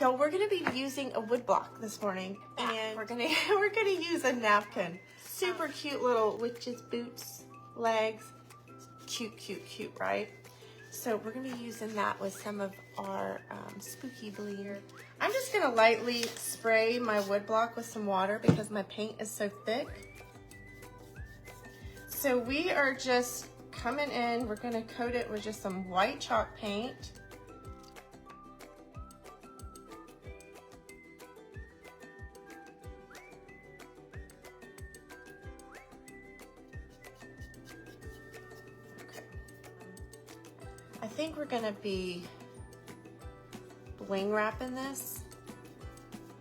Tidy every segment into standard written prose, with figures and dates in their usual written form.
Y'all, we're gonna be using a wood block this morning, and we're gonna use a napkin. Super cute little witch's boots, legs. Cute, cute, cute, right? So we're gonna be using that with some of our spooky bling. I'm just gonna lightly spray my wood block with some water because my paint is so thick. So we are just coming in, we're gonna coat it with just some white chalk paint. I think we're gonna be bling wrapping this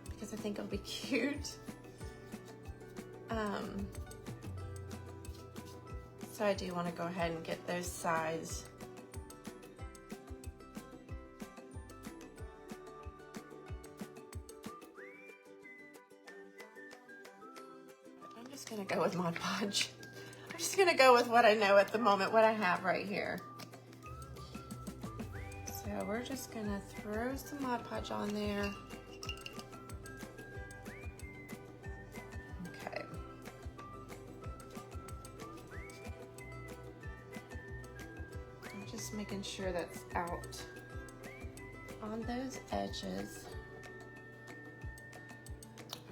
because I think it'll be cute. So I do want to go ahead and get those sides. I'm just gonna go with Mod Podge. I'm just gonna go with what I know at the moment, what I have right here. So we're just gonna throw some Mod Podge on there. Okay. I'm just making sure that's out on those edges.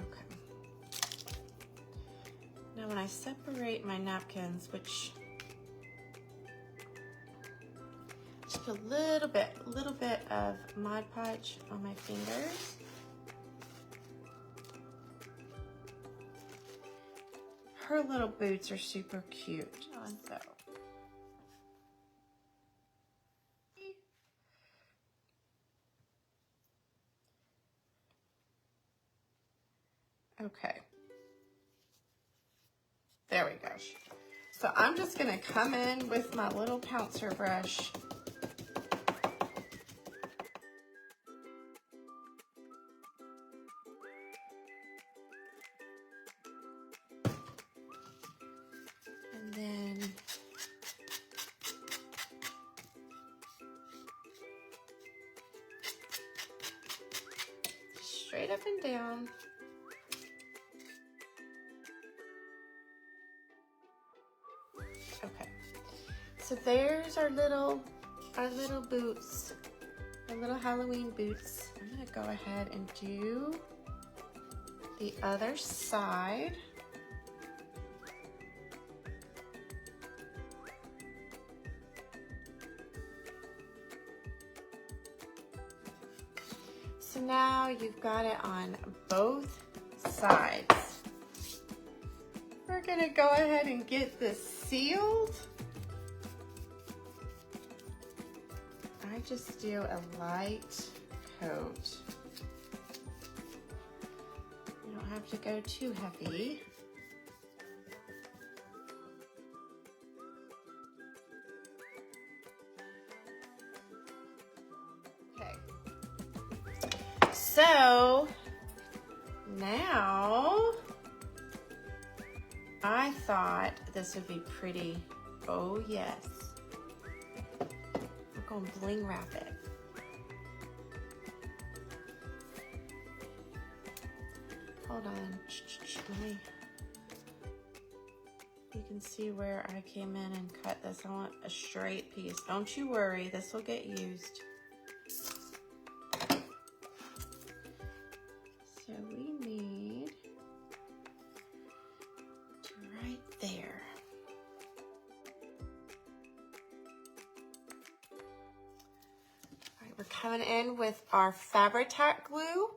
Okay. Now when I separate my napkins, which just a little bit of Mod Podge on my fingers. Her little boots are super cute. So. Okay. There we go. So I'm just gonna come in with my little pouncer brush. And then straight up and down. Okay, so there's our little boots, our little Halloween boots. I'm gonna go ahead and do the other side. So now you've got it on both sides. We're gonna go ahead and get this sealed. I just do a light coat. You don't have to go too heavy. Okay. So now I thought this would be pretty. Oh yes. We're going to bling wrap it. Hold on. Let me. You can see where I came in and cut this. I want a straight piece. Don't you worry, this will get used. So we need to right there. All right, we're coming in with our Fabri-Tac glue.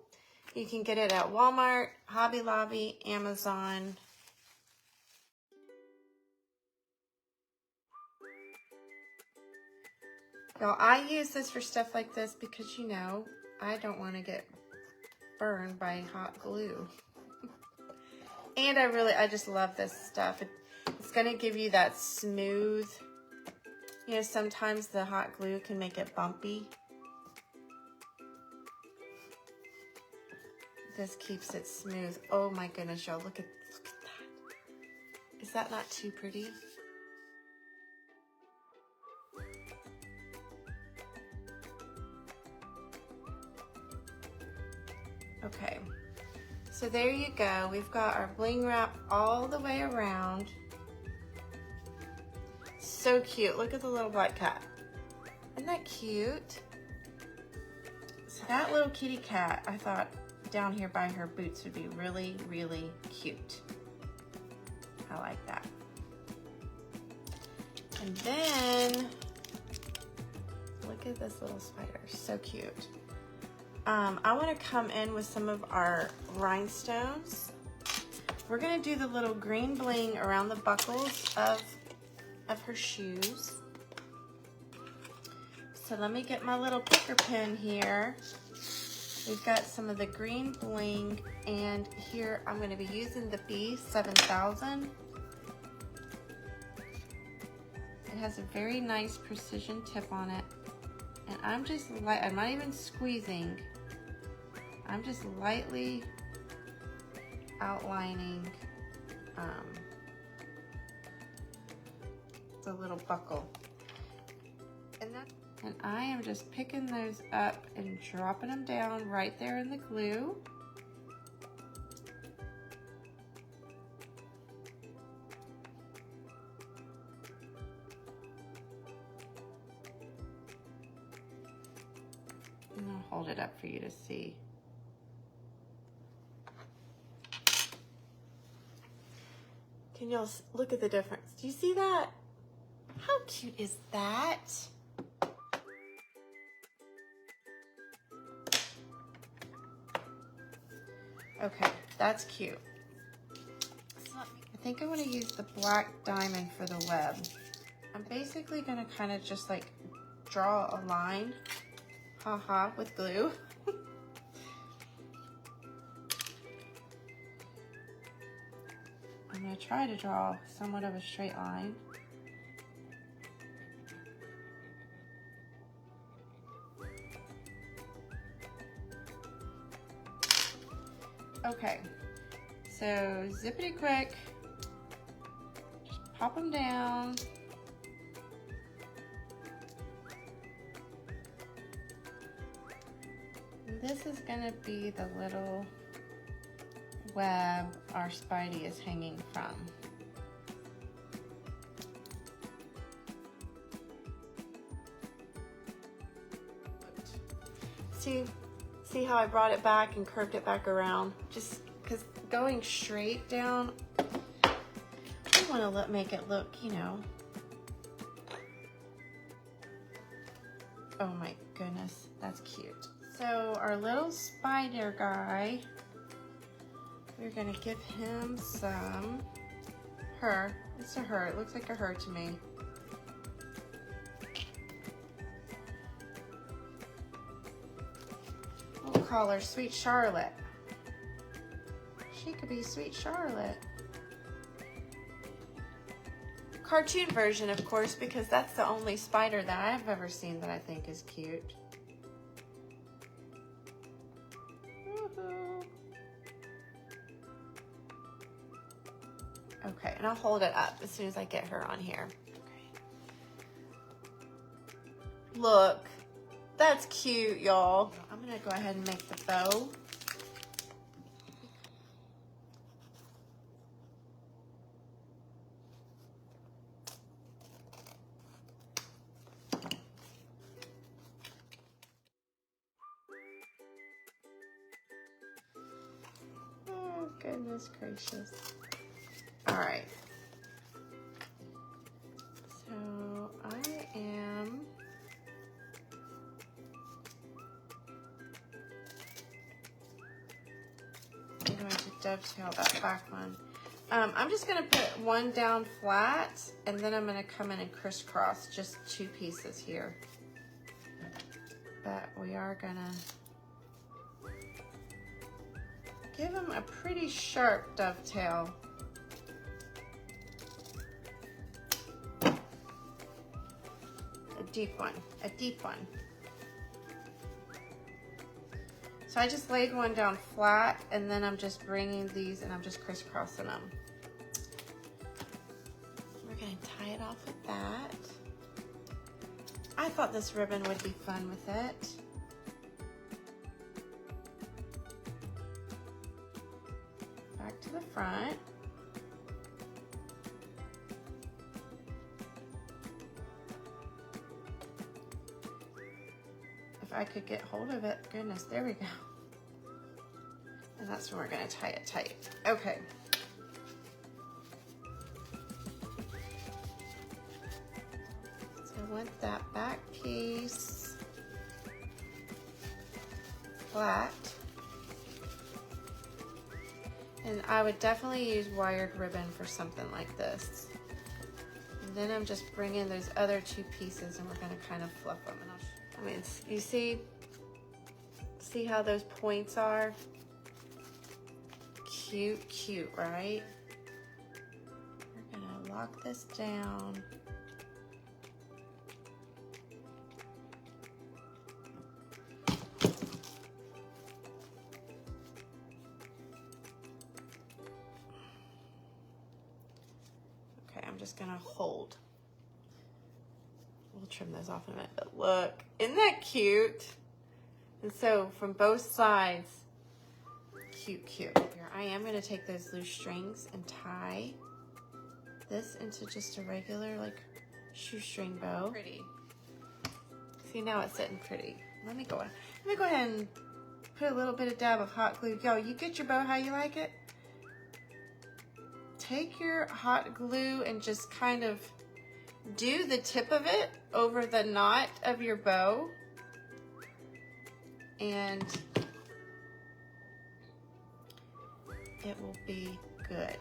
You can get it at Walmart, Hobby Lobby, Amazon. Y'all, I use this for stuff like this because, you know, I don't want to get burned by hot glue. And I just love this stuff. It's going to give you that smooth, you know, sometimes the hot glue can make it bumpy. This keeps it smooth. Oh my goodness, y'all, look at that. Is that not too pretty? Okay, so there you go. We've got our bling wrap all the way around. So cute. Look at the little black cat. Isn't that cute? So that little kitty cat, I thought down here by her boots would be really, really cute. I like that. And then, look at this little spider, so cute. I want to come in with some of our rhinestones. We're going to do the little green bling around the buckles of her shoes. So let me get my little picker pen here. We've got some of the green bling, and here I'm going to be using the B7000. It has a very nice precision tip on it. And I'm not even squeezing. I'm just lightly outlining the little buckle. And I am just picking those up and dropping them down right there in the glue. And I'll hold it up for you to see. Can y'all look at the difference? Do you see that? How cute is that? Okay, that's cute. So I think I want to use the black diamond for the web. I'm basically going to kind of just like draw a line, haha, with glue. I'm going to try to draw somewhat of a straight line. Okay, so zippity quick, just pop them down. And this is gonna be the little web our Spidey is hanging from. See how I brought it back and curved it back around? Just because going straight down, I want to make it look, you know. Oh my goodness, that's cute. So our little spider guy, we're gonna give him some her. It's a her. It looks like a her to me. We'll call her Sweet Charlotte. She could be Sweet Charlotte. Cartoon version, of course, because that's the only spider that I've ever seen that I think is cute. Woohoo. Okay, and I'll hold it up as soon as I get her on here. Okay. Look. That's cute, y'all. I'm gonna go ahead and make the bow. Oh, goodness gracious. All right. So I am going to dovetail that back one. I'm just going to put one down flat, and then I'm going to come in and crisscross just two pieces here. But we are going to give them a pretty sharp dovetail. A deep one, a deep one. So I just laid one down flat, and then I'm just bringing these and I'm just crisscrossing them. We're gonna tie it off with that. I thought this ribbon would be fun with it. to the front. If I could get hold of it, goodness, there we go. And that's when we're gonna tie it tight. Okay. So I want that back piece flat. And I would definitely use wired ribbon for something like this. And then I'm just bringing those other two pieces and we're gonna kind of fluff them. And I mean, you see how those points are? Cute, cute, right? We're gonna lock this down. Okay, I'm just gonna hold. We'll trim those off in a minute, but look, isn't that cute? And so from both sides, cute, cute. Here, I am gonna take those loose strings and tie this into just a regular like shoestring bow. Pretty. See, now it's sitting pretty. Let me go ahead and put a little bit of dab of hot glue. Yo, you get your bow how you like it. Take your hot glue and just kind of do the tip of it over the knot of your bow. And it will be good.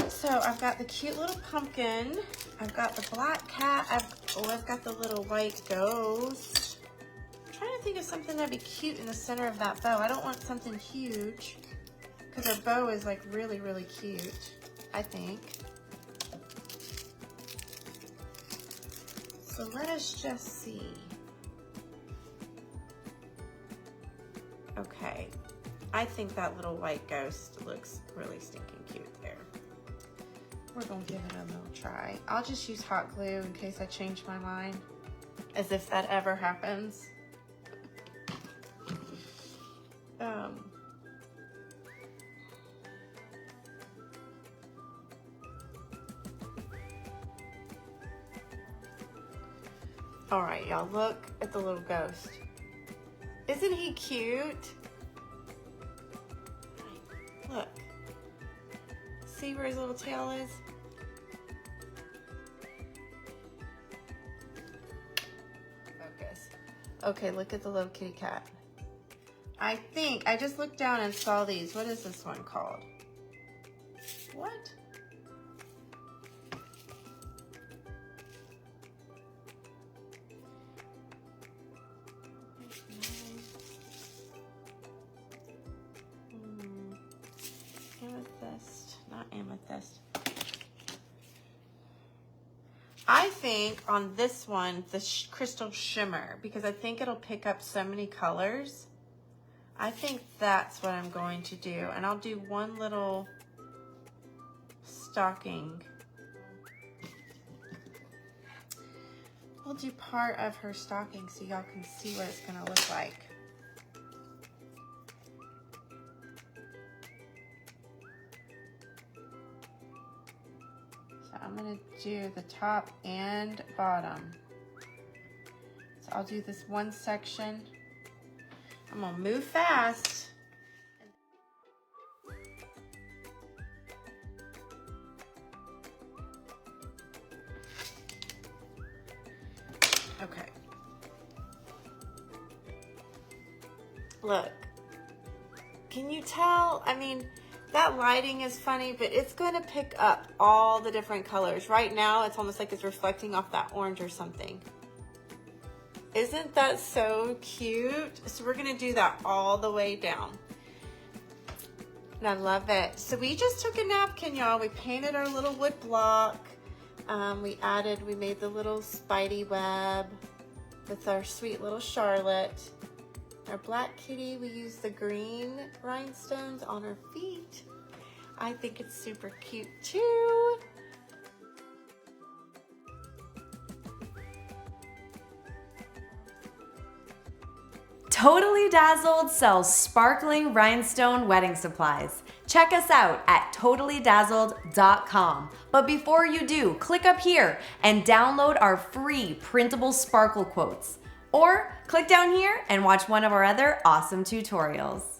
So I've got the cute little pumpkin. I've got the black cat. I've got the little white ghost. I'm trying to think of something that'd be cute in the center of that bow. I don't want something huge because our bow is like really, really cute, I think. So let us just see. Okay, I think that little white ghost looks really stinking cute there. We're gonna give it a little try. I'll just use hot glue in case I change my mind, as if that ever happens. All right, y'all, look at the little ghost. Isn't he cute? Look. See where his little tail is? Focus. Okay, look at the little kitty cat. I just looked down and saw these. What is this one called? What? Amethyst, not amethyst. I think on this one, the crystal shimmer, because I think it'll pick up so many colors. I think that's what I'm going to do. And I'll do one little stocking. We'll do part of her stocking so y'all can see what it's gonna look like. I'm gonna do the top and bottom. So I'll do this one section. I'm gonna move fast. Okay. Look, can you tell? I mean, that lighting is funny, but it's going to pick up all the different colors. Right now, it's almost like it's reflecting off that orange or something. Isn't that so cute? So we're going to do that all the way down. And I love it. So we just took a napkin, y'all. We painted our little wood block. We made the little spidey web with our sweet little Charlotte. Our black kitty, we used the green rhinestones on her feet. I think it's super cute too. Totally Dazzled sells sparkling rhinestone wedding supplies. Check us out at totallydazzled.com. But before you do, click up here and download our free printable sparkle quotes. Or click down here and watch one of our other awesome tutorials.